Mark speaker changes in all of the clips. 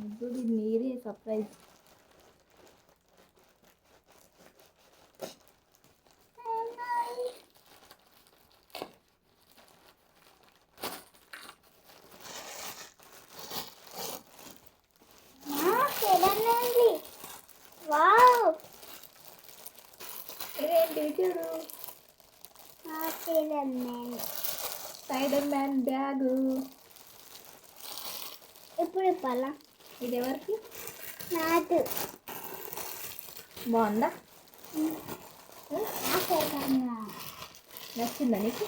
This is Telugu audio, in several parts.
Speaker 1: ఇప్పుడు మీరే సర్ప్రైజ్. ఏంటి చూడు, స్పైడర్ మ్యాన్ బ్యాగు.
Speaker 2: ఇప్పుడు ఇవ్వాలా?
Speaker 1: ఇది ఎవరికి?
Speaker 2: నాకు.
Speaker 1: బాగుందా? నచ్చిందా నీకు?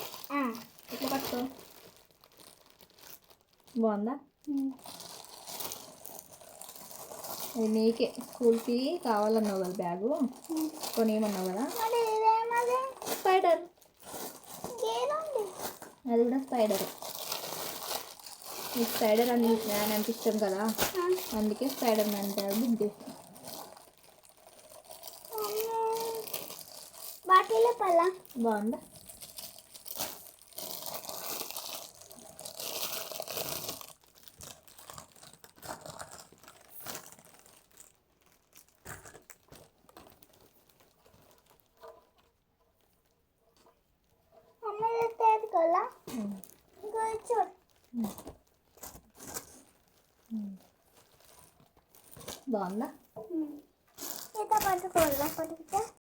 Speaker 1: ఇట్లా పట్టుకో. బాగుందా? ఇది నీకే స్కూల్కి కావాలన్నావు కదా బ్యాగు, కొనేమన్నావు కదా. స్పైడర్, అది కూడా స్పైడర్. నీకు స్పైడర్ అని మ్యాన్ అంటే ఇష్టం కదా, అందుకే స్పైడర్ మ్యాన్ బ్యాగ్ బుక్ చేసాను.
Speaker 2: బాటిల్ పళ్ళ
Speaker 1: బాగుందా? బాగుందా?
Speaker 2: పట్టుకోవాలా?